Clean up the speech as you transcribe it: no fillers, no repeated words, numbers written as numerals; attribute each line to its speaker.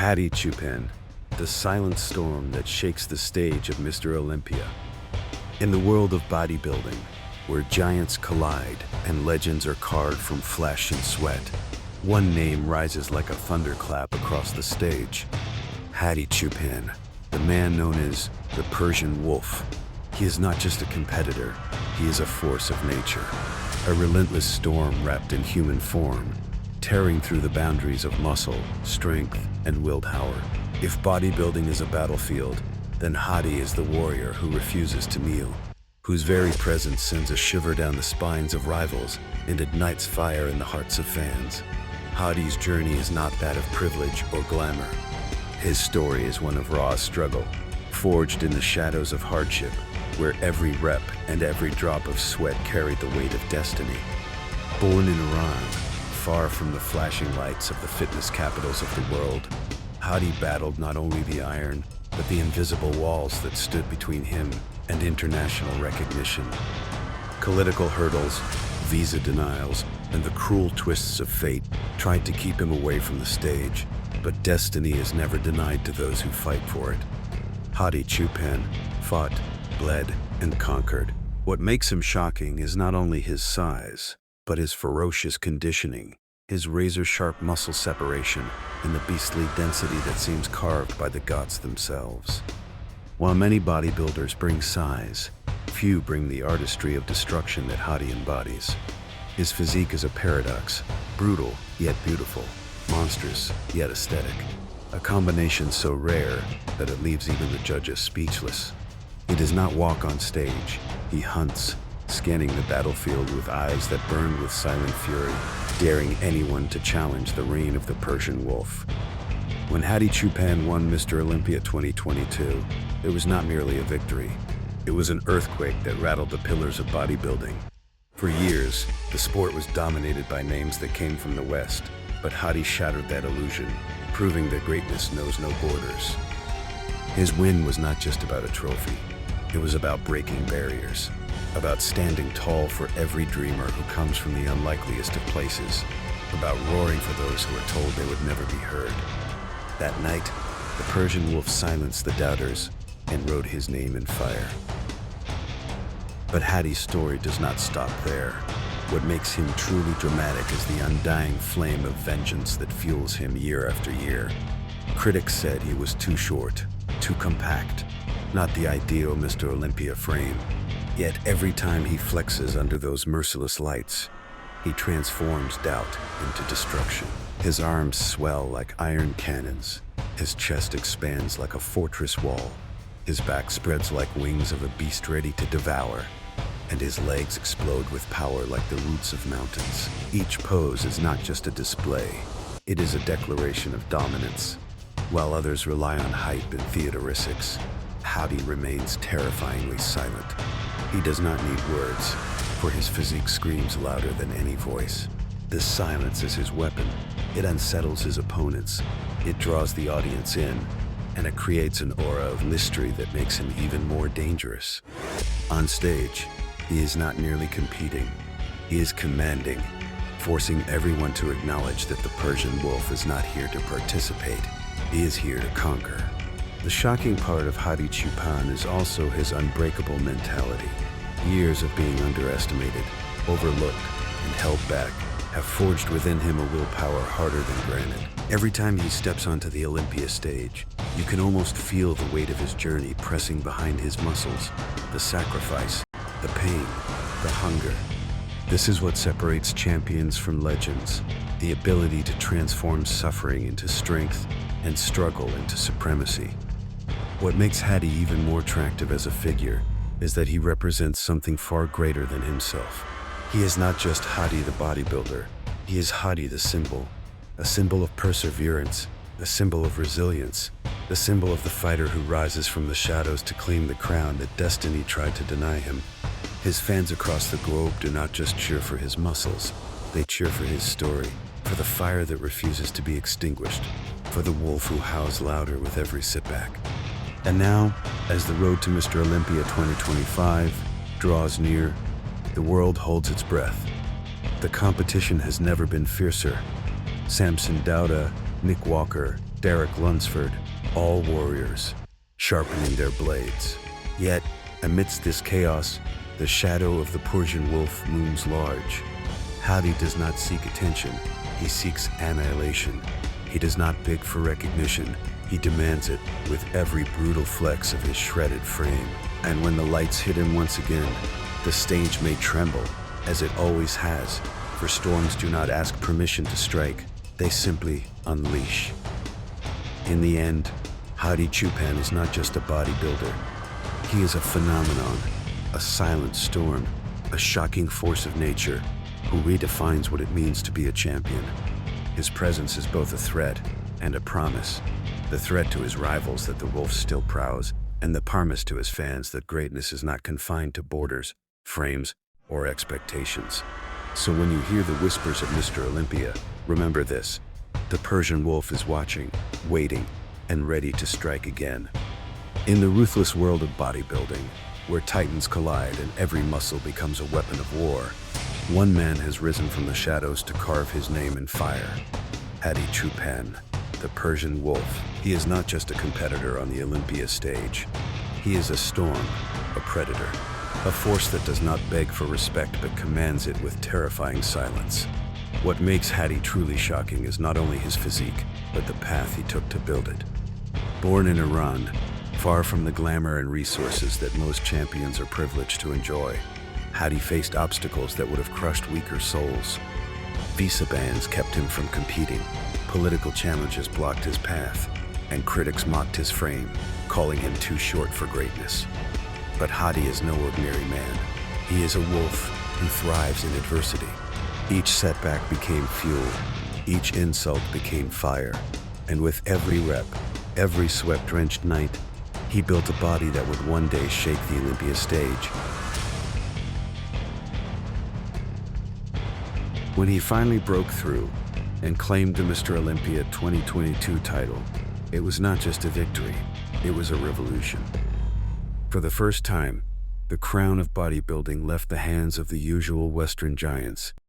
Speaker 1: Hadi Choopan, the silent storm that shakes the stage of Mr. Olympia. In the world of bodybuilding, where giants collide and legends are carved from flesh and sweat, one name rises like a thunderclap across the stage. Hadi Choopan, the man known as the Persian Wolf. He is not just a competitor, he is a force of nature, a relentless storm wrapped in human form, tearing through the boundaries of muscle, strength, and willpower. If bodybuilding is a battlefield, then Hadi is the warrior who refuses to kneel, whose very presence sends a shiver down the spines of rivals and ignites fire in the hearts of fans. Hadi's journey is not that of privilege or glamour. His story is one of raw struggle, forged in the shadows of hardship, where every rep and every drop of sweat carried the weight of destiny. Born in Iran, far from the flashing lights of the fitness capitals of the world, Hadi battled not only the iron, but the invisible walls that stood between him and international recognition. Political hurdles, visa denials, and the cruel twists of fate tried to keep him away from the stage, but destiny is never denied to those who fight for it. Hadi Choopan fought, bled, and conquered. What makes him shocking is not only his size, but his ferocious conditioning, his razor-sharp muscle separation, and the beastly density that seems carved by the gods themselves. While many bodybuilders bring size, few bring the artistry of destruction that Hadi embodies. His physique is a paradox, brutal yet beautiful, monstrous yet aesthetic, a combination so rare that it leaves even the judges speechless. He does not walk on stage, he hunts, scanning the battlefield with eyes that burn with silent fury, daring anyone to challenge the reign of the Persian Wolf. When Hadi Choopan won Mr. Olympia 2022, it was not merely a victory. It was an earthquake that rattled the pillars of bodybuilding. For years, the sport was dominated by names that came from the West, but Hadi shattered that illusion, proving that greatness knows no borders. His win was not just about a trophy. It was about breaking barriers, about standing tall for every dreamer who comes from the unlikeliest of places, about roaring for those who are told they would never be heard. That night, the Persian Wolf silenced the doubters and wrote his name in fire. But Hadi's story does not stop there. What makes him truly dramatic is the undying flame of vengeance that fuels him year after year. Critics said he was too short, too compact, not the ideal Mr. Olympia frame. Yet every time he flexes under those merciless lights, he transforms doubt into destruction. His arms swell like iron cannons. His chest expands like a fortress wall. His back spreads like wings of a beast ready to devour. And his legs explode with power like the roots of mountains. Each pose is not just a display. It is a declaration of dominance. While others rely on hype and theatrics, Hadi remains terrifyingly silent. He does not need words, for his physique screams louder than any voice. This silence is his weapon. It unsettles his opponents. It draws the audience in, and it creates an aura of mystery that makes him even more dangerous. On stage, he is not merely competing. He is commanding, forcing everyone to acknowledge that the Persian Wolf is not here to participate. He is here to conquer. The shocking part of Hadi Choopan is also his unbreakable mentality. Years of being underestimated, overlooked, and held back have forged within him a willpower harder than granite. Every time he steps onto the Olympia stage, you can almost feel the weight of his journey pressing behind his muscles, the sacrifice, the pain, the hunger. This is what separates champions from legends, the ability to transform suffering into strength and struggle into supremacy. What makes Hadi even more attractive as a figure is that he represents something far greater than himself. He is not just Hadi the bodybuilder, he is Hadi the symbol, a symbol of perseverance, a symbol of resilience, the symbol of the fighter who rises from the shadows to claim the crown that destiny tried to deny him. His fans across the globe do not just cheer for his muscles, they cheer for his story, for the fire that refuses to be extinguished, for the wolf who howls louder with every sitback. And now, as the road to Mr. Olympia 2025 draws near, the world holds its breath. The competition has never been fiercer. Samson Dauda, Nick Walker, Derek Lunsford, all warriors, sharpening their blades. Yet, amidst this chaos, the shadow of the Persian Wolf looms large. Hadi does not seek attention, he seeks annihilation. He does not beg for recognition, he demands it with every brutal flex of his shredded frame. And when the lights hit him once again, the stage may tremble, as it always has, for storms do not ask permission to strike, they simply unleash. In the end, Hadi Choopan is not just a bodybuilder. He is a phenomenon, a silent storm, a shocking force of nature who redefines what it means to be a champion. His presence is both a threat and a promise. The threat to his rivals that the Wolf still prowls, and the promise to his fans that greatness is not confined to borders, frames, or expectations. So when you hear the whispers of Mr. Olympia, remember this: the Persian Wolf is watching, waiting, and ready to strike again. In the ruthless world of bodybuilding, where titans collide and every muscle becomes a weapon of war, one man has risen from the shadows to carve his name in fire. Hadi Choopan, the Persian Wolf. He is not just a competitor on the Olympia stage. He is a storm, a predator, a force that does not beg for respect but commands it with terrifying silence. What makes Hadi truly shocking is not only his physique, but the path he took to build it. Born in Iran, far from the glamour and resources that most champions are privileged to enjoy, Hadi faced obstacles that would have crushed weaker souls. Visa bans kept him from competing, political challenges blocked his path, and critics mocked his frame, calling him too short for greatness. But Hadi is no ordinary man. He is a wolf who thrives in adversity. Each setback became fuel, each insult became fire, and with every rep, every sweat-drenched night, he built a body that would one day shake the Olympia stage. When he finally broke through and claimed the Mr. Olympia 2022 title, it was not just a victory, it was a revolution. For the first time, the crown of bodybuilding left the hands of the usual Western giants